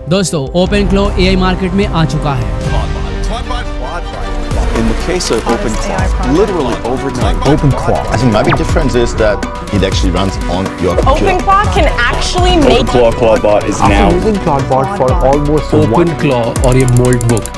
दोस्तों OpenClaw AI market में आ चुका है। In the case of OpenClaw, literally overnight. OpenClaw. I think my big difference is that it actually runs on your computer. OpenClaw can actually make OpenClaw ClawBot is now Using ClawBot for almost OpenClaw और ये mould book.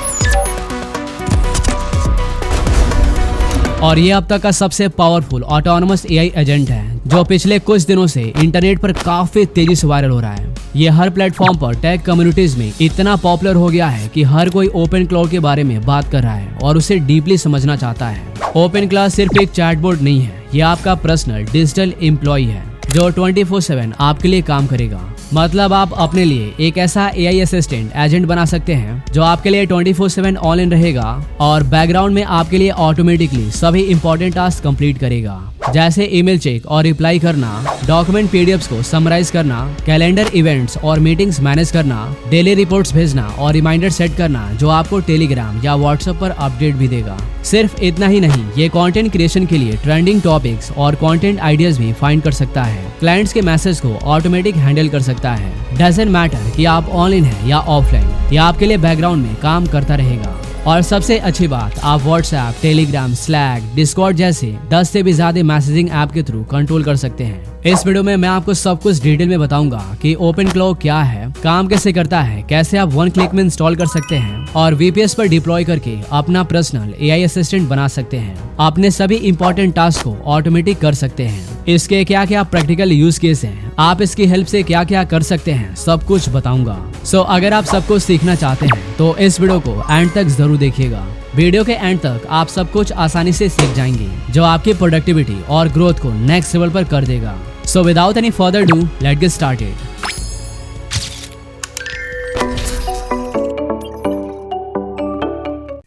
और ये अब तक का सबसे powerful autonomous AI agent है जो पिछले कुछ दिनों से इंटरनेट पर काफी तेजी से वायरल हो रहा है। ये हर प्लेटफॉर्म पर टेक कम्युनिटीज में इतना पॉपुलर हो गया है कि हर कोई OpenClaw के बारे में बात कर रहा है और उसे डीपली समझना चाहता है। OpenClaw सिर्फ एक चैटबॉट नहीं है, ये आपका पर्सनल डिजिटल एम्प्लॉय है जो 24/7 आपके लिए काम करेगा। मतलब आप अपने लिए एक ऐसा AI असिस्टेंट एजेंट बना सकते हैं जो आपके लिए 24/7 ऑनलाइन रहेगा और बैकग्राउंड में आपके लिए ऑटोमेटिकली सभी इंपॉर्टेंट टास्क कंप्लीट करेगा, जैसे ईमेल चेक और रिप्लाई करना, डॉक्यूमेंट PDFs को समराइज करना, कैलेंडर इवेंट्स और मीटिंग्स मैनेज करना, डेली रिपोर्ट्स भेजना और रिमाइंडर सेट करना जो आपको टेलीग्राम या व्हाट्सएप पर अपडेट भी देगा। सिर्फ इतना ही नहीं, ये कंटेंट क्रिएशन के लिए ट्रेंडिंग टॉपिक्स और कंटेंट आइडियाज भी फाइंड कर सकता है। क्लाइंट्स के मैसेज को ऑटोमेटिक हैंडल कर सकता है। डजंट मैटर कि आप ऑनलाइन हैं या ऑफलाइन, ये आपके लिए बैकग्राउंड में काम करता रहेगा। और सबसे अच्छी बात, आप व्हाट्सएप, टेलीग्राम, स्लैक, डिस्कॉर्ड जैसे 10 से भी ज्यादा मैसेजिंग ऐप के थ्रू कंट्रोल कर सकते हैं। इस वीडियो में मैं आपको सब कुछ डिटेल में बताऊंगा कि OpenClaw क्या है, काम कैसे करता है, कैसे आप 1 क्लिक में इंस्टॉल कर सकते हैं और VPS पर डिप्लॉय करके अपना पर्सनल AI असिस्टेंट बना सकते हैं। अपने सभी इंपॉर्टेंट टास्क को ऑटोमेटिक कर सकते हैं। इसके क्या क्या प्रैक्टिकल यूज केस हैं, आप इसकी हेल्प से क्या क्या कर सकते हैं, सब कुछ बताऊंगा। सो अगर आप सब कुछ सीखना चाहते हैं तो इस वीडियो को एंड तक जरूर देखिएगा। वीडियो के एंड तक आप सब कुछ आसानी से सीख जाएंगे जो आपकी प्रोडक्टिविटी और ग्रोथ को नेक्स्ट लेवल पर कर देगा। So without any further do, let's get started.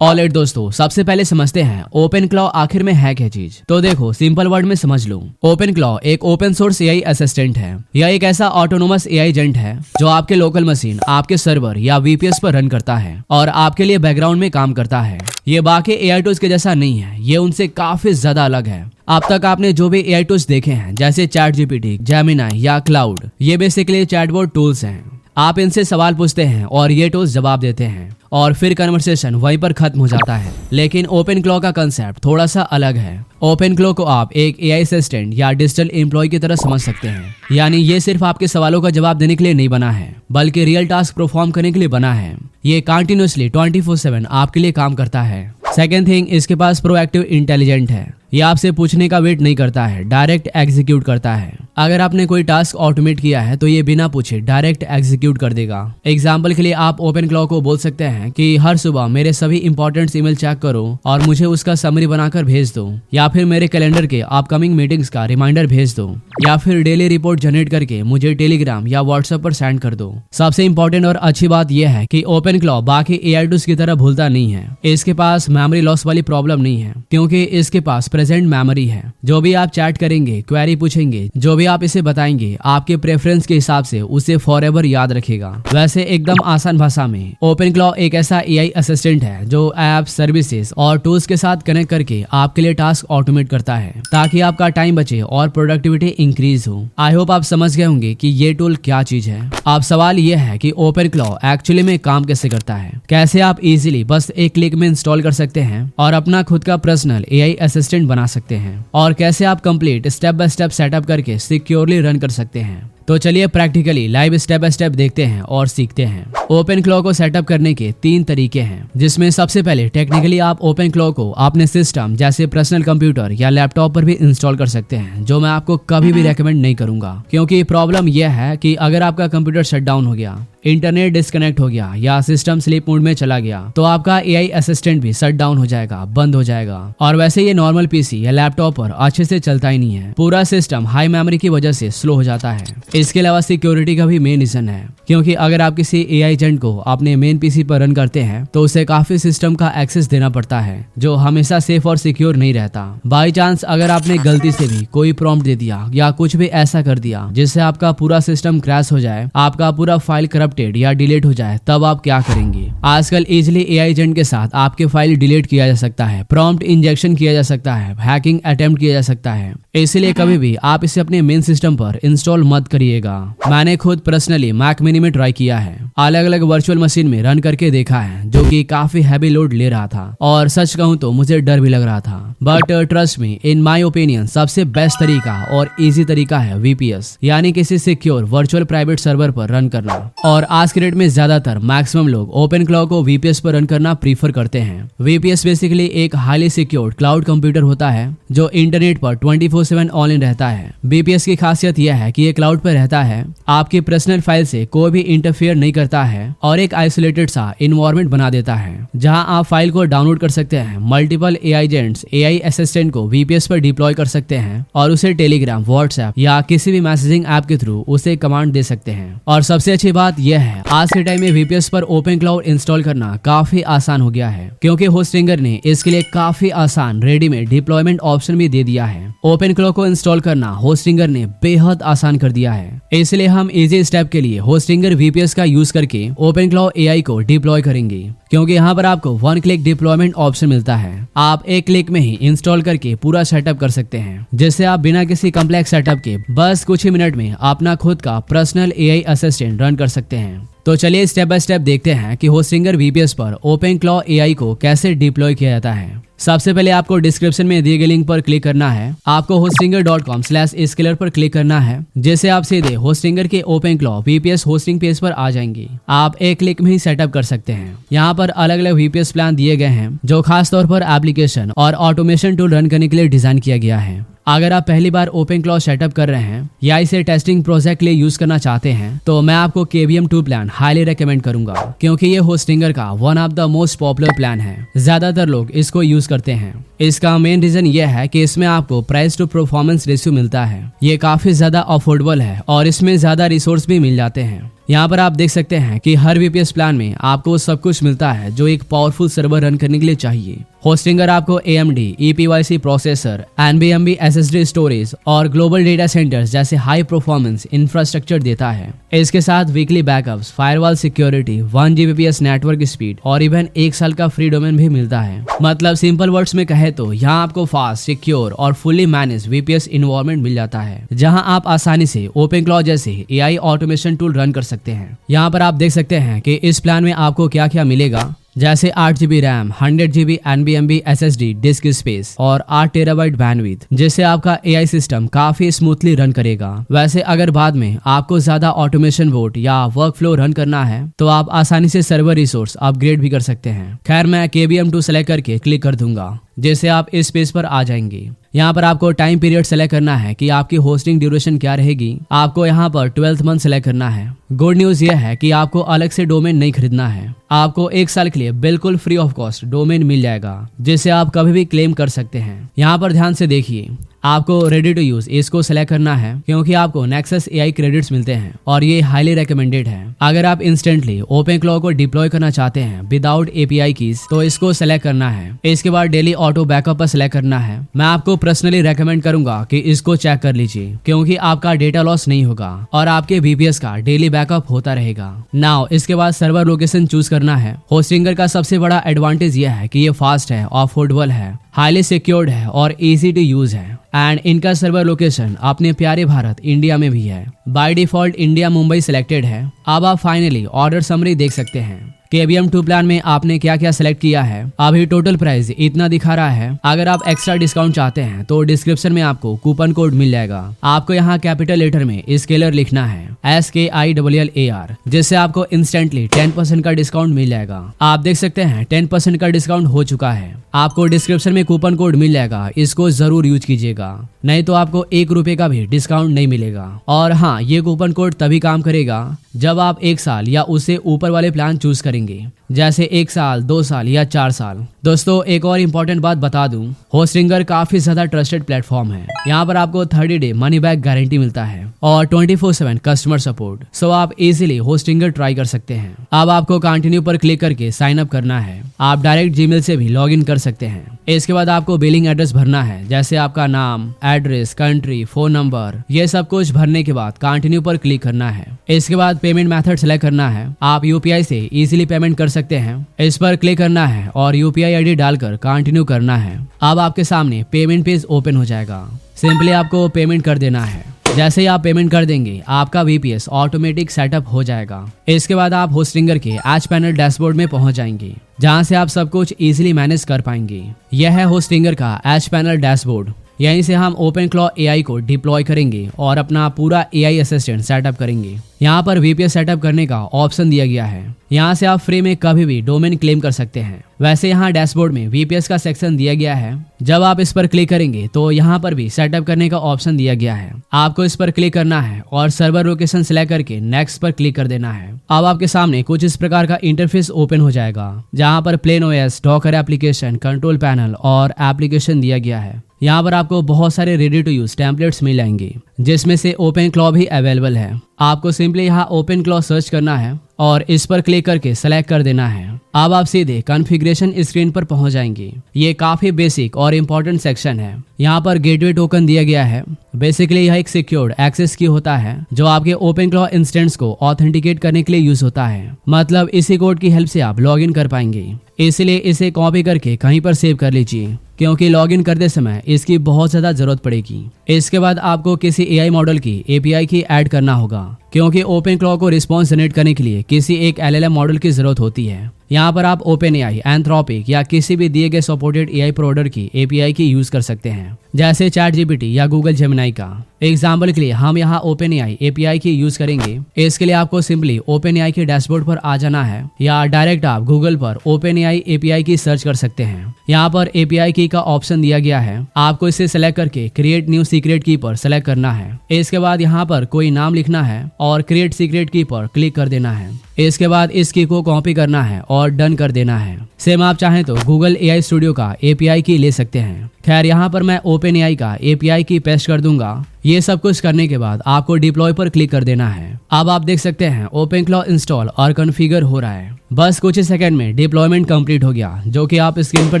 Alright दोस्तों, सबसे पहले समझते हैं OpenClaw आखिर में है क्या चीज। तो देखो, सिंपल वर्ड में समझ लो, OpenClaw एक ओपन सोर्स AI असिस्टेंट है। यह एक ऐसा ऑटोनोमस AI एजेंट है जो आपके लोकल मशीन, आपके सर्वर या VPS पर रन करता है और आपके लिए बैकग्राउंड में काम करता है। ये बाकी AI टूल्स के जैसा नहीं है, ये उनसे काफी ज्यादा अलग है। अब तक आपने जो भी AI टूल्स देखे हैं जैसे ChatGPT, Gemini या क्लाउड, ये बेसिकली चैटबॉट टूल्स हैं। आप इनसे सवाल पूछते हैं और ये टूल्स जवाब देते हैं और फिर कन्वर्सेशन वहीं पर खत्म हो जाता है। लेकिन OpenClaw का कंसेप्ट थोड़ा सा अलग है। OpenClaw को आप एक AI असिस्टेंट या डिजिटल एम्प्लॉय की तरह समझ सकते हैं। यानी ये सिर्फ आपके सवालों का जवाब देने के लिए नहीं बना है, बल्कि रियल टास्क परफॉर्म करने के लिए बना है। ये कंटिन्यूअसली 24/7 आपके लिए काम करता है। सेकेंड थिंग, इसके पास प्रोएक्टिव इंटेलिजेंट है। ये आपसे पूछने का वेट नहीं करता है, डायरेक्ट एग्जीक्यूट करता है। अगर आपने कोई टास्क ऑटोमेट किया है तो ये बिना पूछे डायरेक्ट एग्जीक्यूट कर देगा। एग्जाम्पल के लिए आप OpenClaw को बोल सकते हैं कि हर सुबह मेरे सभी इंपॉर्टेंट ईमेल चेक करो और मुझे उसका समरी बनाकर भेज दो, या फिर मेरे कैलेंडर के अपकमिंग मीटिंग्स का रिमाइंडर भेज दो, या फिर डेली रिपोर्ट जनरेट करके मुझे टेलीग्राम या व्हाट्सएप पर सेंड कर दो। सबसे इंपॉर्टेंट और अच्छी बात यह है कि OpenClaw बाकी AI टूल्स की तरह भूलता नहीं है। इसके पास मेमोरी लॉस वाली प्रॉब्लम नहीं है, क्योंकि इसके पास प्रेजेंट मेमोरी है। जो भी आप चैट करेंगे, क्वेरी पूछेंगे, जो भी आप इसे बताएंगे, आपके प्रेफरेंस के हिसाब से उसे फॉरएवर याद रखेगा। वैसे एकदम आसान भाषा में, OpenClaw एक ऐसा AI असिस्टेंट है जो ऐप, सर्विसेज और टूल्स के साथ कनेक्ट करके आपके लिए टास्क ऑटोमेट करता है ताकि आपका टाइम बचे और प्रोडक्टिविटी इंक्रीज हो। आई होप आप समझ गए होंगे कि ये टूल क्या चीज है। अब सवाल ये है कि OpenClaw एक्चुअली में काम कैसे करता है, कैसे आप इजीली बस एक क्लिक में इंस्टॉल कर सकते हैं और अपना खुद का पर्सनल AI असिस्टेंट बना सकते हैं, और कैसे आप complete step by step setup करके सिक्योरली रन कर सकते हैं। तो चलिए practically live step by step देखते हैं और सीखते हैं। OpenClaw को सेटअप करने के 3 तरीके हैं, जिसमें सबसे पहले टेक्निकली आप OpenClaw को अपने सिस्टम जैसे पर्सनल कंप्यूटर या लैपटॉप पर भी इंस्टॉल कर सकते हैं, जो मैं आपको कभी भी रेकमेंड नहीं करूंगा, क्योंकि प्रॉब्लम यह है कि अगर आपका कंप्यूटर शट डाउन हो गया, इंटरनेट डिस्कनेक्ट हो गया या सिस्टम स्लीप मोड में चला गया तो आपका AI असिस्टेंट भी शट डाउन हो जाएगा, बंद हो जाएगा। और वैसे ये नॉर्मल PC या लैपटॉप पर अच्छे से चलता ही नहीं है। पूरा सिस्टम हाई मेमोरी की वजह से स्लो हो जाता है। इसके अलावा सिक्योरिटी का भी मेन रीजन है, क्योंकि अगर आप किसी AI एजेंट को अपने मेन PC पर रन करते हैं तो उसे काफी सिस्टम का एक्सेस देना पड़ता है, जो हमेशा सेफ और सिक्योर नहीं रहता। बाई चांस अगर आपने गलती से भी कोई प्रॉम्प्ट दे दिया या कुछ भी ऐसा कर दिया जिससे आपका पूरा सिस्टम क्रैश हो जाए, आपका पूरा फाइल करप्टेड या डिलीट हो जाए, तब आप क्या करेंगे। आजकल इजिली AI एजेंट के साथ आपके फाइल डिलीट किया जा सकता है, प्रॉम्प्ट इंजेक्शन किया जा सकता है, हैकिंग अटेम्प्ट किया जा सकता है। इसलिए कभी भी आप इसे अपने मेन सिस्टम पर इंस्टॉल मत करिए। करिएगा। मैंने खुद पर्सनली मैक मिनी में ट्राई किया है, अलग अलग वर्चुअल मशीन में रन करके देखा है, जो कि काफी हैवी लोड ले रहा था और सच कहूं तो मुझे डर भी लग रहा था। But trust me, in my opinion सबसे बेस्ट तरीका और इजी तरीका है VPS, यानी किसी सिक्योर वर्चुअल प्राइवेट सर्वर पर रन करना। और आज के डेट में ज्यादातर मैक्सिमम लोग ओपन क्लाउड को VPS पर रन करना प्रीफर करते हैं। VPS बेसिकली एक हाईली सिक्योर्ड क्लाउड कंप्यूटर होता है जो इंटरनेट पर 24/7 ऑनलाइन रहता है। VPS की खासियत यह है कि ये क्लाउड पर रहता है, आपकी पर्सनल फाइल से कोई भी इंटरफेयर नहीं करता है और एक आइसोलेटेड सा इन्वायरमेंट बना देता है जहां आप फाइल को डाउनलोड कर सकते हैं। Multiple AI agents AI assistant को VPS पर डिप्लॉय कर सकते हैं और उसे टेलीग्राम, व्हाट्सएप या किसी भी मैसेजिंग ऐप के थ्रू उसे कमांड दे सकते हैं। और सबसे अच्छी बात यह है, आज के टाइम में VPS पर ओपन क्लाउड इंस्टॉल करना काफी आसान हो गया है, क्योंकि होस्टिंगर ने इसके लिए काफी आसान रेडीमेड डिप्लॉयमेंट ऑप्शन भी दे दिया है। ओपन क्लाउड को इंस्टॉल करना होस्टिंगर ने बेहद आसान कर दिया है, इसलिए हम इजी स्टेप के लिए होस्टिंगर VPS का यूज करके ओपन क्लाउड AI को डिप्लॉय करेंगे, क्योंकि यहाँ पर आपको 1 क्लिक डिप्लॉयमेंट ऑप्शन मिलता है। आप एक क्लिक में ही इंस्टॉल करके पूरा सेटअप कर सकते हैं, जिससे आप बिना किसी कम्प्लेक्स सेटअप के बस कुछ ही मिनट में अपना खुद का पर्सनल AI असिस्टेंट रन कर सकते हैं। तो चलिए स्टेप बाय स्टेप देखते हैं कि होस्टिंगर VPS पर ओपन क्लाउड AI को कैसे डिप्लॉय किया जाता है। सबसे पहले आपको डिस्क्रिप्शन में दिए गए लिंक पर क्लिक करना है। आपको hostinger.com/scalar पर क्लिक करना है, जिससे आप सीधे होस्टिंगर के open cloud VPS hosting page पर आ जाएंगे। आप एक क्लिक में ही सेटअप कर सकते हैं। यहाँ पर अलग अलग VPS प्लान दिए गए हैं, जो खास तौर पर एप्लीकेशन और ऑटोमेशन टूल रन करने के लिए डिजाइन किया गया है। अगर आप पहली बार ओपन क्लाउड सेटअप कर रहे हैं या इसे टेस्टिंग प्रोजेक्ट के लिए यूज करना चाहते हैं, तो मैं आपको KVM2 प्लान हाईली रेकमेंड करूंगा, क्योंकि ये होस्टिंगर का one of the most popular plan है। ज्यादातर लोग इसको यूज करते हैं। इसका मेन रीजन ये है कि इसमें आपको प्राइस टू परफॉर्मेंस रेशियो मिलता है। ये काफी ज्यादा अफोर्डेबल है और इसमें ज्यादा रिसोर्स भी मिल जाते हैं। यहाँ पर आप देख सकते हैं कि हर VPS प्लान में आपको सब कुछ मिलता है जो एक पावरफुल सर्वर रन करने के लिए चाहिए। होस्टिंगर आपको AMD ePYC processor, NVMe SSD storage और ग्लोबल डेटा सेंटर्स जैसे हाई परफॉर्मेंस इंफ्रास्ट्रक्चर देता है। इसके साथ weekly backups, firewall security, 1 Gbps network speed और इवन 1 साल का फ्री डोमेन भी मिलता है। मतलब सिंपल वर्ड्स में कहे तो यहाँ आपको फास्ट, सिक्योर और फुल्ली मैनेज VPS इन्वायरमेंट मिल जाता है, जहाँ आप आसानी से ओपन क्लाउड जैसे AI ऑटोमेशन टूल रन कर सकते हैं। यहाँ पर आप देख सकते हैं कि इस प्लान में आपको क्या क्या मिलेगा, जैसे 8 GB RAM, 100 GB NVMe SSD disc space और 8 TB बैंडविड्थ, जिससे आपका AI सिस्टम काफी स्मूथली रन करेगा। वैसे अगर बाद में आपको ज्यादा ऑटोमेशन बोर्ड या वर्क फ्लो रन करना है, तो आप आसानी से सर्वर रिसोर्स अपग्रेड भी कर सकते हैं। खैर, मैं KVM2 सेलेक्ट करके क्लिक कर दूंगा, जैसे आप इस पेज पर आ जाएंगे। यहाँ पर आपको टाइम पीरियड सेलेक्ट करना है कि आपकी होस्टिंग ड्यूरेशन क्या रहेगी। आपको यहाँ पर 12th मंथ सेलेक्ट करना है। गुड न्यूज यह है कि आपको अलग से डोमेन नहीं खरीदना है। आपको 1 साल के लिए बिल्कुल फ्री ऑफ कॉस्ट डोमेन मिल जाएगा, जिसे आप कभी भी क्लेम कर सकते हैं। यहाँ पर ध्यान से देखिए, आपको रेडी टू यूज इसको सेलेक्ट करना है, क्योंकि आपको नेक्सस AI क्रेडिट्स मिलते हैं और ये हाईली रेकमेंडेड है। अगर आप इंस्टेंटली ओपन क्लाउड को डिप्लॉय करना चाहते हैं विदाउट API कीज, तो इसको सेलेक्ट करना है। इसके बाद डेली ऑटो बैकअप पर सेलेक्ट करना है। मैं आपको पर्सनली रेकमेंड करूंगा कि इसको चेक कर लीजिए, क्योंकि आपका डेटा लॉस नहीं होगा और आपके VPS का डेली बैकअप होता रहेगा। नाउ इसके बाद सर्वर लोकेशन चूज करना है। होस्टिंगर का सबसे बड़ा एडवांटेज यह है कि ये फास्ट है, अफोर्डेबल है, हाईली सिक्योर्ड है और इजी टू यूज है। एंड इनका सर्वर लोकेशन अपने प्यारे भारत इंडिया में भी है। By default India Mumbai selected है। अब आप फाइनली ऑर्डर समरी देख सकते हैं। KVM2 प्लान में आपने क्या क्या सिलेक्ट किया है। अभी टोटल प्राइस इतना दिखा रहा है। अगर आप एक्स्ट्रा डिस्काउंट चाहते हैं तो डिस्क्रिप्शन में आपको कूपन कोड मिल जाएगा। आपको यहाँ कैपिटल लेटर में स्केलर लिखना है, SKILLAR, जिससे आपको इंस्टेंटली 10% का डिस्काउंट मिल जाएगा। आप देख सकते हैं 10% का डिस्काउंट हो चुका है। आपको डिस्क्रिप्शन में कूपन कोड मिल जाएगा, इसको जरूर यूज कीजिएगा, नहीं तो आपको 1 रुपए का भी डिस्काउंट नहीं मिलेगा। और हाँ, ये कूपन कोड तभी काम करेगा जब आप 1 साल या उससे ऊपर वाले प्लान चूज करेंगे, जैसे 1 साल, 2 साल या 4 साल। दोस्तों, एक और इम्पोर्टेंट बात बता दूं, होस्टिंगर काफी ज्यादा ट्रस्टेड प्लेटफॉर्म है। यहाँ पर आपको 30 डे मनी बैक गारंटी मिलता है और 24/7 कस्टमर सपोर्ट। सो आप इजीली होस्टिंगर ट्राई कर सकते हैं। अब आपको कंटिन्यू पर क्लिक करके साइन अप करना है। आप डायरेक्ट जीमेल से भी लॉग इन कर सकते हैं। इसके बाद आपको बिलिंग एड्रेस भरना है, जैसे आपका नाम, एड्रेस, कंट्री, फोन नंबर, ये सब कुछ भरने के बाद कंटिन्यू पर क्लिक करना है। इसके बाद पेमेंट मेथड सेलेक्ट करना है। आप UPI से इजीली पेमेंट कर सकते हैं। इस पर क्लिक करना है और UPI ID डालकर कंटिन्यू करना है। अब आपके सामने पेमेंट पेज ओपन हो जाएगा। सिंपली आपको पेमेंट कर देना है। जैसे ही आप पेमेंट कर देंगे आपका VPS ऑटोमेटिक सेटअप हो जाएगा। इसके बाद आप होस्टिंगर के एज पैनल डैशबोर्ड में पहुंच जाएंगे, जहां से आप सब कुछ इजीली मैनेज कर पाएंगे। यह है होस्टिंगर का एज पैनल डैशबोर्ड। यहीं से हम OpenClaw AI को डिप्लॉय करेंगे और अपना पूरा AI असिस्टेंट सेटअप करेंगे। यहाँ पर VPS सेटअप करने का ऑप्शन दिया गया है। यहाँ से आप फ्री में कभी भी डोमेन क्लेम कर सकते हैं। वैसे यहाँ डैशबोर्ड में VPS का सेक्शन दिया गया है। जब आप इस पर क्लिक करेंगे तो यहाँ पर भी सेटअप करने का ऑप्शन दिया गया है। आपको इस पर क्लिक करना है और सर्वर लोकेशन सिलेक्ट करके नेक्स्ट पर क्लिक कर देना है। अब आपके सामने कुछ इस प्रकार का इंटरफेस ओपन हो जाएगा, जहाँ पर plain OS, docker application, control panel और एप्लीकेशन दिया गया है। यहाँ पर आपको बहुत सारे रेडी टू यूज टेम्पलेट्स मिल जाएंगे, जिसमें से OpenClaw भी अवेलेबल है। आपको सिंपली यहाँ OpenClaw सर्च करना है और इस पर क्लिक करके सेलेक्ट कर देना है। अब आप सीधे कॉन्फ़िगरेशन स्क्रीन पर पहुंच जाएंगे। ये काफी बेसिक और इम्पोर्टेंट सेक्शन है। यहाँ पर गेटवे टोकन दिया गया है। बेसिकली यह एक सिक्योर्ड एक्सेस की होता है, जो आपके OpenClaw इंस्टेंस को ऑथेंटिकेट करने के लिए यूज होता है। मतलब इसी कोड की हेल्प से आप लॉगिन कर पाएंगे। इसलिए इसे कॉपी करके कहीं पर सेव कर लीजिए, क्योंकि लॉगिन करते समय इसकी बहुत ज्यादा जरूरत पड़ेगी। इसके बाद आपको किसी AI मॉडल की API की ऐड करना होगा, क्योंकि OpenClaw को रिस्पॉन्स जनरेट करने के लिए किसी एक LLM मॉडल की जरूरत होती है। यहाँ पर आप OpenAI, Anthropic या किसी भी दिए गए सपोर्टेड AI प्रोवाइडर की API की यूज कर सकते हैं, जैसे ChatGPT या Google Gemini का। एग्जाम्पल के लिए हम यहाँ OpenAI API की यूज करेंगे। इसके लिए आपको सिंपली OpenAI के डैशबोर्ड पर आ जाना है, या डायरेक्ट आप गूगल पर OpenAI API की सर्च कर सकते हैं। यहाँ पर API की का ऑप्शन दिया गया है। आपको इसे सेलेक्ट करके क्रिएट न्यू सीक्रेट की पर सेलेक्ट करना है। इसके बाद यहाँ पर कोई नाम लिखना है और क्रिएट सीक्रेट की पर क्लिक कर देना है। इसके बाद इस की को कॉपी करना है और डन कर देना है। सेम आप चाहें तो गूगल AI स्टूडियो का API की ले सकते हैं। खैर यहाँ पर मैं OpenAI का API की पेस्ट कर दूंगा। ये सब कुछ करने के बाद आपको डिप्लॉय पर क्लिक कर देना है। अब आप देख सकते हैं OpenClaw इंस्टॉल और कॉन्फ़िगर हो रहा है। बस कुछ ही सेकंड में डिप्लॉयमेंट कंप्लीट हो गया, जो कि आप स्क्रीन पर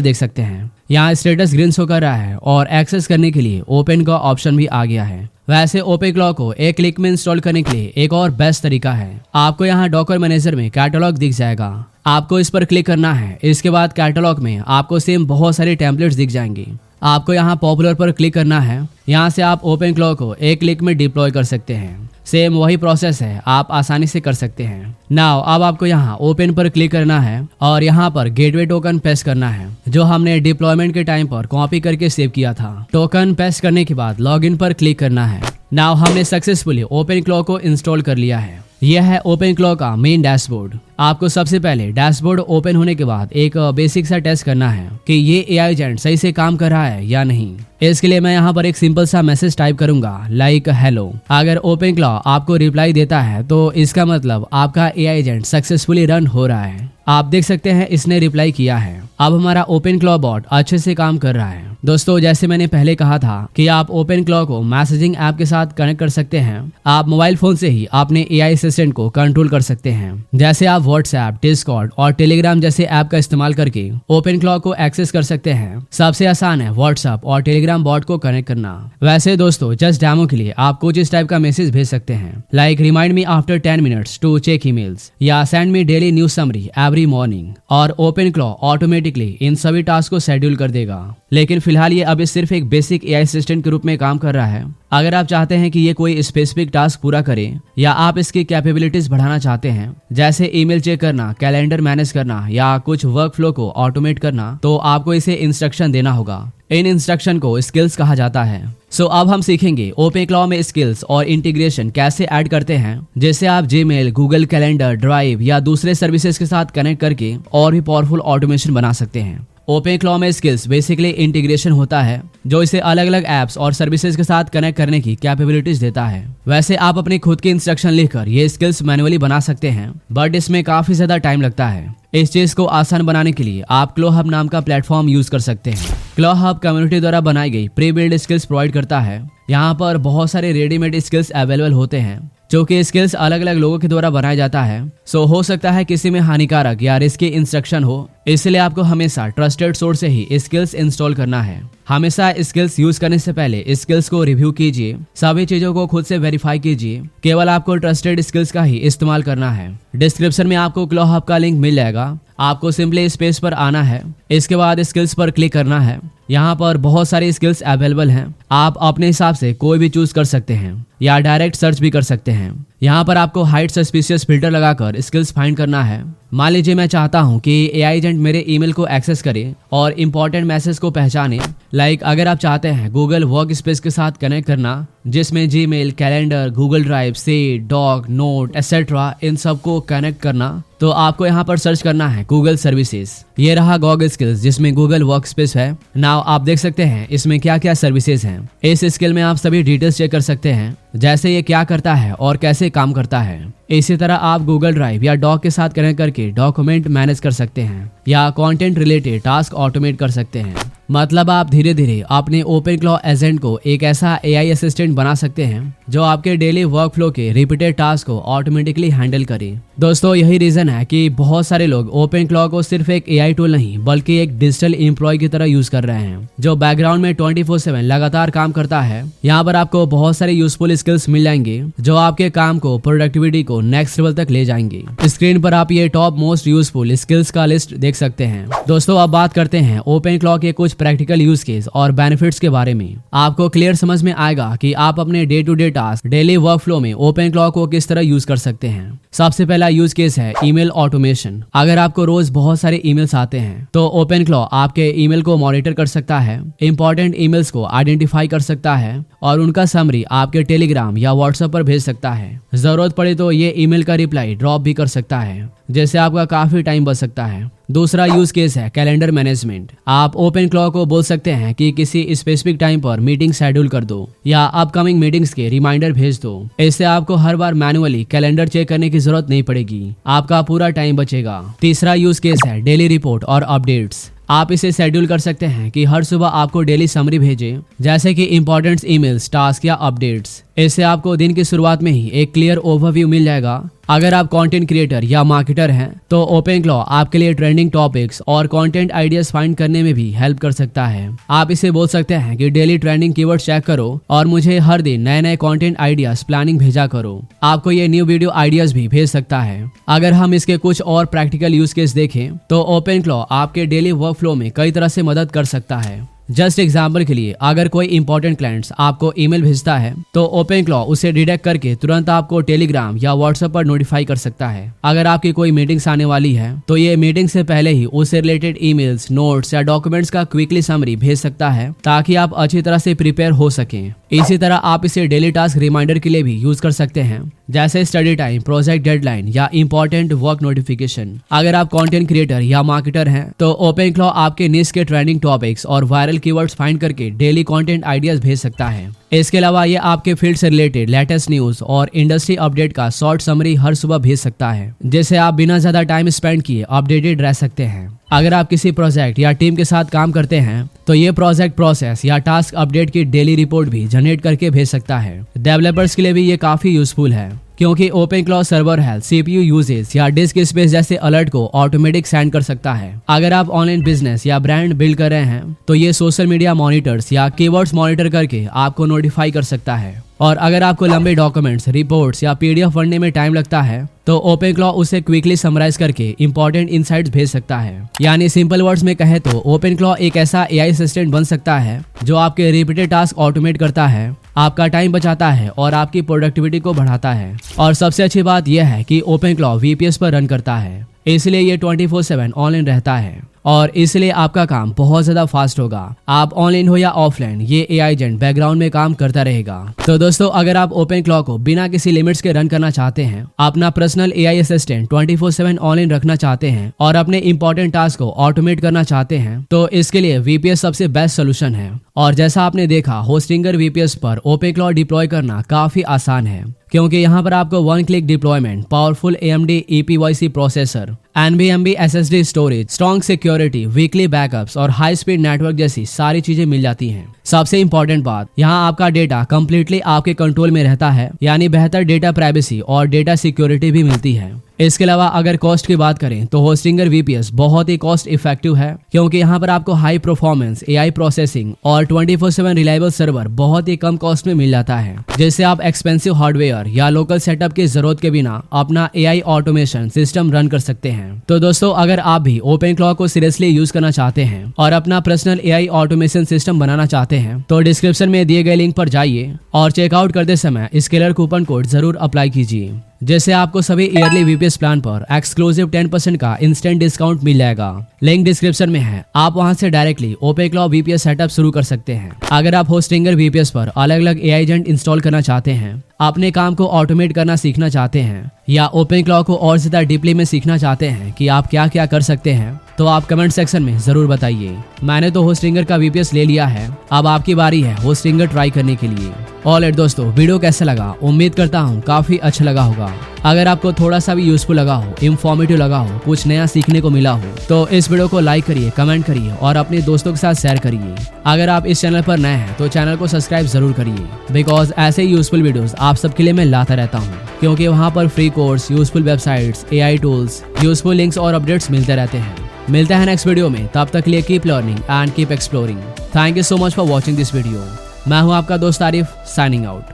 देख सकते हैं। यहाँ स्टेटस ग्रीन शो कर रहा है और एक्सेस करने के लिए ओपन का ऑप्शन भी आ गया है। वैसे OpenClaw को एक क्लिक में इंस्टॉल करने के लिए एक और बेस्ट तरीका है। आपको यहाँ डॉकर मैनेजर में कैटलॉग दिख जाएगा। आपको इस पर क्लिक करना है। इसके बाद कैटलॉग में आपको सेम बहुत सारे टेम्पलेट्स दिख जाएंगे। आपको यहाँ पॉपुलर पर क्लिक करना है। यहाँ से आप OpenClaw को एक क्लिक में डिप्लॉय कर सकते हैं। सेम वही प्रोसेस है, आप आसानी से कर सकते हैं। नाउ अब आपको यहाँ ओपन पर क्लिक करना है और यहाँ पर गेटवे टोकन पेस्ट करना है, जो हमने डिप्लॉयमेंट के टाइम पर कॉपी करके सेव किया था। टोकन पेस्ट करने के बाद लॉगिन पर क्लिक करना है। नाउ हमने सक्सेसफुली OpenClaw को इंस्टॉल कर लिया है। यह है OpenClaw का मेन डैशबोर्ड। आपको सबसे पहले डैशबोर्ड ओपन होने के बाद एक बेसिक सा टेस्ट करना है कि ये AI एजेंट सही से काम कर रहा है या नहीं। इसके लिए मैं यहाँ पर एक सिंपल सा मैसेज टाइप करूंगा, लाइक हेलो। अगर OpenClaw आपको रिप्लाई देता है तो इसका मतलब आपका AI एजेंट सक्सेसफुली रन हो रहा है। आप देख सकते हैं इसने रिप्लाई किया है। अब हमारा OpenClaw बॉट अच्छे से काम कर रहा है। दोस्तों, जैसे मैंने पहले कहा था कि आप OpenClaw को मैसेजिंग ऐप के साथ कनेक्ट कर सकते हैं। आप मोबाइल फोन से ही अपने AI असिस्टेंट को कंट्रोल कर सकते हैं। जैसे आप WhatsApp, Discord और Telegram जैसे ऐप का इस्तेमाल करके OpenClaw को एक्सेस कर सकते हैं। सबसे आसान है WhatsApp और Telegram बॉट को कनेक्ट करना। वैसे दोस्तों, जस्ट डेमो के लिए आप कुछ इस टाइप का मैसेज भेज सकते हैं, like remind me after 10 minutes to check emails या send me daily news summary every morning. और OpenClaw ऑटोमेटिकली इन सभी टास्क को शेड्यूल कर देगा। लेकिन फिलहाल ये अभी सिर्फ एक बेसिक AI असिस्टेंट के रूप में काम कर रहा है। अगर आप चाहते हैं कि ये कोई स्पेसिफिक टास्क पूरा करे या आप इसकी कैपेबिलिटीज बढ़ाना चाहते हैं, जैसे ईमेल चेक करना, कैलेंडर मैनेज करना या कुछ वर्क फ्लो को ऑटोमेट करना, तो आपको इसे इंस्ट्रक्शन देना होगा। इन इंस्ट्रक्शन को स्किल्स कहा जाता है। सो अब हम सीखेंगे OpenClaw में स्किल्स और इंटीग्रेशन कैसे ऐड करते हैं, जिससे आप Gmail, गूगल कैलेंडर, ड्राइव या दूसरे सर्विसेज के साथ कनेक्ट करके और भी पावरफुल ऑटोमेशन बना सकते हैं। OpenClaw में स्किल्स बेसिकली इंटीग्रेशन होता है, जो इसे अलग अलग एप्स और सर्विसेज के साथ कनेक्ट करने की कैपेबिलिटीज देता है। वैसे आप अपने खुद के इंस्ट्रक्शन लिखकर ये स्किल्स मैनुअली बना सकते हैं, बट इसमें काफी ज्यादा टाइम लगता है। इस चीज को आसान बनाने के लिए आप ClawHub नाम का प्लेटफॉर्म यूज कर सकते हैं। ClawHub कम्युनिटी द्वारा बनाई गई प्री बिल्ड स्किल्स प्रोवाइड करता है। यहाँ पर बहुत सारे रेडीमेड स्किल्स अवेलेबल होते हैं, जो कि स्किल्स अलग अलग लोगों के द्वारा बनाया जाता है। सो हो सकता है किसी में हानिकारक या रिस्की इंस्ट्रक्शन हो, इसलिए आपको हमेशा ट्रस्टेड सोर्स से ही स्किल्स इंस्टॉल करना है। हमेशा स्किल्स यूज करने से पहले स्किल्स को रिव्यू कीजिए, सभी चीजों को खुद से वेरीफाई कीजिए। केवल आपको ट्रस्टेड स्किल्स का ही इस्तेमाल करना है। डिस्क्रिप्शन में आपको ClawHub का लिंक मिल जाएगा। आपको सिंपली इस पेज पर आना है। इसके बाद स्किल्स पर क्लिक करना है। यहाँ पर बहुत सारी स्किल्स अवेलेबल हैं। आप अपने हिसाब से कोई भी चूज कर सकते हैं। या डायरेक्ट सर्च भी कर सकते हैं। यहाँ पर आपको हाइड सस्पिशियस फिल्टर लगाकर स्किल्स फाइंड करना है। मान लीजिए मैं चाहता हूँ कि एआई एजेंट मेरे ईमेल को एक्सेस करे और इंपॉर्टेंट मैसेज को पहचाने। लाइक अगर आप चाहते हैं गूगल वर्क स्पेस के साथ कनेक्ट करना, जिसमें Gmail, calendar, Google drive, sheet, doc, note etcetera इन सब को कनेक्ट करना, तो आपको यहाँ पर सर्च करना है गूगल सर्विसेज। ये रहा गूगल स्किल्स जिसमें गूगल वर्क स्पेस है। नाउ आप देख सकते हैं इसमें क्या क्या सर्विसेज हैं। इस स्किल में आप सभी डिटेल्स चेक कर सकते हैं, जैसे ये क्या करता है और कैसे काम करता है। इसी तरह आप गूगल ड्राइव या डॉक के साथ कनेक्ट करके डॉक्यूमेंट मैनेज कर सकते हैं या कंटेंट रिलेटेड टास्क ऑटोमेट कर सकते हैं। मतलब आप धीरे धीरे अपने ओपन क्लॉ एजेंट को एक ऐसा एआई असिस्टेंट बना सकते हैं जो आपके डेली वर्क फ्लो के रिपीटेड टास्क को ऑटोमेटिकली हैंडल करे। दोस्तों यही रीजन है कि बहुत सारे लोग ओपन क्लॉ को सिर्फ एक एआई टूल नहीं बल्कि एक डिजिटल एम्प्लॉय की तरह यूज कर रहे हैं, जो बैकग्राउंड में 24/7 लगातार काम करता है। यहाँ पर आपको बहुत सारे यूजफुल स्किल्स मिल जाएंगे जो आपके काम को, प्रोडक्टिविटी को नेक्स्ट लेवल तक ले जाएंगे। स्क्रीन पर आप ये टॉप मोस्ट यूजफुल स्किल्स का लिस्ट देख सकते हैं। दोस्तों अब बात करते हैं ओपन क्लॉ के कुछ प्रैक्टिकल यूज केस और बेनिफिट्स के बारे में। आपको क्लियर समझ में आएगा कि आप अपने day to day task, daily work flow में ओपन क्लॉ को किस तरह यूज कर सकते हैं। सबसे पहला यूज केस है ईमेल ऑटोमेशन। अगर आपको रोज बहुत सारे ईमेल्स आते हैं तो ओपन क्लॉ आपके ईमेल को मॉनिटर कर सकता है, इंपॉर्टेंट ईमेल्स को आइडेंटिफाई कर सकता है और उनका समरी आपके टेलीग्राम या व्हाट्सएप पर भेज सकता है। जरूरत पड़े तो ये ईमेल का रिप्लाई ड्रॉप भी कर सकता है, जिससे आपका काफी टाइम बच सकता है। दूसरा यूज केस है कैलेंडर मैनेजमेंट। आप ओपन क्लॉ को बोल सकते हैं कि किसी स्पेसिफिक टाइम पर मीटिंग शेड्यूल कर दो या अपकमिंग मीटिंग्स के रिमाइंडर भेज दो। इससे आपको हर बार मैनुअली कैलेंडर चेक करने की जरूरत नहीं पड़ेगी, आपका पूरा टाइम बचेगा। तीसरा यूज केस है डेली रिपोर्ट और अपडेट्स। आप इसे शेड्यूल कर सकते हैं कि हर सुबह आपको डेली समरी भेजे, जैसे कि इंपॉर्टेंट ईमेल्स, टास्क या अपडेट्स। इससे आपको दिन की शुरुआत में ही एक क्लियर ओवरव्यू मिल जाएगा। अगर आप कंटेंट क्रिएटर या मार्केटर हैं तो ओपन क्लॉ आपके लिए ट्रेंडिंग टॉपिक्स और कंटेंट आइडियाज फाइंड करने में भी हेल्प कर सकता है। आप इसे बोल सकते हैं कि डेली ट्रेंडिंग कीवर्ड्स चेक करो और मुझे हर दिन नए नए कंटेंट आइडियाज प्लानिंग भेजा करो। आपको ये न्यू वीडियो आइडियाज भी भेज सकता है। अगर हम इसके कुछ और प्रैक्टिकल यूज केस देखें तो ओपन क्लॉ आपके डेली वर्क फ्लो में कई तरह से मदद कर सकता है। जस्ट एग्जाम्पल के लिए, अगर कोई इंपॉर्टेंट क्लाइंट्स आपको ईमेल भेजता है तो ओपन क्लॉ उसे डिटेक्ट करके तुरंत आपको टेलीग्राम या व्हाट्सएप पर नोटिफाई कर सकता है। अगर आपकी कोई मीटिंग्स आने वाली है तो ये मीटिंग से पहले ही उससे रिलेटेड ईमेल्स, नोट्स या डॉक्यूमेंट्स का क्विकली समरी भेज सकता है ताकि आप अच्छी तरह से प्रिपेयर हो सकें। इसी तरह आप इसे डेली टास्क रिमाइंडर के लिए भी यूज कर सकते हैं, जैसे स्टडी टाइम, प्रोजेक्ट डेडलाइन या इंपॉर्टेंट वर्क नोटिफिकेशन। अगर आप कंटेंट क्रिएटर या मार्केटर हैं तो ओपन क्लॉ आपके निश के ट्रेंडिंग टॉपिक्स और वायरल कीवर्ड्स फाइंड करके डेली कंटेंट आइडियाज भेज सकता है। इसके अलावा ये आपके फील्ड से रिलेटेड लेटेस्ट न्यूज और इंडस्ट्री अपडेट का शॉर्ट समरी हर सुबह भेज सकता है, जिससे आप बिना ज्यादा टाइम स्पेंड किए अपडेटेड रह सकते हैं। अगर आप किसी प्रोजेक्ट या टीम के साथ काम करते हैं तो ये प्रोजेक्ट प्रोसेस या टास्क अपडेट की डेली रिपोर्ट भी जनरेट करके भेज सकता है। डेवलपर्स के लिए भी ये काफी यूजफुल है, क्योंकि Open Claw server health, CPU usage या डिस्क स्पेस जैसे अलर्ट को ऑटोमेटिक सेंड कर सकता है। अगर आप ऑनलाइन बिजनेस या ब्रांड बिल्ड कर रहे हैं तो ये सोशल मीडिया मॉनिटर्स या कीवर्ड्स मॉनिटर करके आपको नोटिफाई कर सकता है। और अगर आपको लंबे डॉक्यूमेंट्स, रिपोर्ट्स या पीडीएफ पढ़ने में टाइम लगता है तो ओपन क्लॉ उसे क्विकली समराइज करके इंपॉर्टेंट इनसाइट्स भेज सकता है। यानी सिंपल वर्ड्स में कहे तो ओपन क्लॉ एक ऐसा एआई असिस्टेंट बन सकता है जो आपके रिपीटेड टास्क ऑटोमेट करता है, आपका टाइम बचाता है और आपकी प्रोडक्टिविटी को बढ़ाता है। और सबसे अच्छी बात यह है कि ओपन क्लॉ वीपीएस पर रन करता है, इसलिए ये 24/7 ऑनलाइन रहता है और इसलिए आपका काम बहुत ज्यादा फास्ट होगा। आप ऑनलाइन हो या ऑफलाइन, ये एआई एजेंट बैकग्राउंड में काम करता रहेगा। तो दोस्तों, अगर आप ओपन क्लॉ को बिना किसी लिमिट्स के रन करना चाहते हैं, अपना पर्सनल एआई असिस्टेंट 24/7 ऑनलाइन रखना चाहते हैं और अपने इंपॉर्टेंट टास्क को ऑटोमेट करना चाहते हैं, तो इसके लिए वीपीएस सबसे बेस्ट सोल्यूशन है। और जैसा आपने देखा, होस्टिंगर वीपीएस पर ओपन क्लॉ डिप्लॉय करना काफी आसान है, क्योंकि यहाँ पर आपको one click deployment, powerful AMD EPYC processor, NVMe SSD storage, strong security, weekly backups और हाई स्पीड नेटवर्क जैसी सारी चीजें मिल जाती हैं। सबसे इंपॉर्टेंट बात, यहाँ आपका डेटा कंप्लीटली आपके कंट्रोल में रहता है, यानी बेहतर डेटा प्राइवेसी और डेटा सिक्योरिटी भी मिलती है। इसके अलावा अगर कॉस्ट की बात करें तो होस्टिंगर VPS बहुत ही कॉस्ट इफेक्टिव है, क्योंकि यहाँ पर आपको हाई परफॉर्मेंस AI प्रोसेसिंग और 24/7 रिलायबल सर्वर बहुत ही कम कॉस्ट में मिल जाता है, जिससे आप एक्सपेंसिव हार्डवेयर या लोकल सेटअप की जरूरत के बिना अपना AI ऑटोमेशन सिस्टम रन कर सकते हैं। तो दोस्तों, अगर आप भी OpenClaw को सीरियसली यूज करना चाहते हैं और अपना पर्सनल AI ऑटोमेशन सिस्टम बनाना चाहते हैं तो डिस्क्रिप्शन में दिए गए लिंक पर जाइए और चेकआउट करते समय स्केलर कूपन कोड जरूर अप्लाई कीजिए, जैसे आपको सभी ईयरली VPS प्लान पर एक्सक्लूसिव 10% का इंस्टेंट डिस्काउंट मिल जाएगा। लिंक डिस्क्रिप्शन में है, आप वहां से डायरेक्टली OpenClaw VPS सेटअप शुरू कर सकते हैं। अगर आप होस्टिंगर VPS पर अलग अलग AI एजेंट इंस्टॉल करना चाहते हैं, अपने काम को ऑटोमेट करना सीखना चाहते हैं या OpenClaw को और ज्यादा डीपली में सीखना चाहते हैं कि आप क्या क्या कर सकते हैं, तो आप कमेंट सेक्शन में जरूर बताइए। मैंने तो होस्टिंगर का VPS ले लिया है, अब आपकी बारी है होस्टिंगर ट्राई करने के लिए। ऑलराइट दोस्तों, वीडियो कैसा लगा? उम्मीद करता हूँ काफी अच्छा लगा होगा। अगर आपको थोड़ा सा भी यूजफुल लगा हो, इंफॉर्मेटिव लगा हो, कुछ नया सीखने को मिला हो, तो इस वीडियो को लाइक करिए, कमेंट करिए और अपने दोस्तों के साथ शेयर करिए। अगर आप इस चैनल पर नए हैं तो चैनल को सब्सक्राइब जरूर करिए, बिकॉज ऐसे यूजफुल वीडियोस आप सबके लिए मैं लाता रहता हूँ, क्योंकि वहाँ पर free course, useful websites, AI tools, useful links और अपडेट्स मिलते रहते हैं। मिलते हैं नेक्स्ट वीडियो में, तब तक के लिए keep learning and keep exploring. Thank you so much for watching this video. मैं हूँ आपका दोस्त आरिफ, साइनिंग आउट।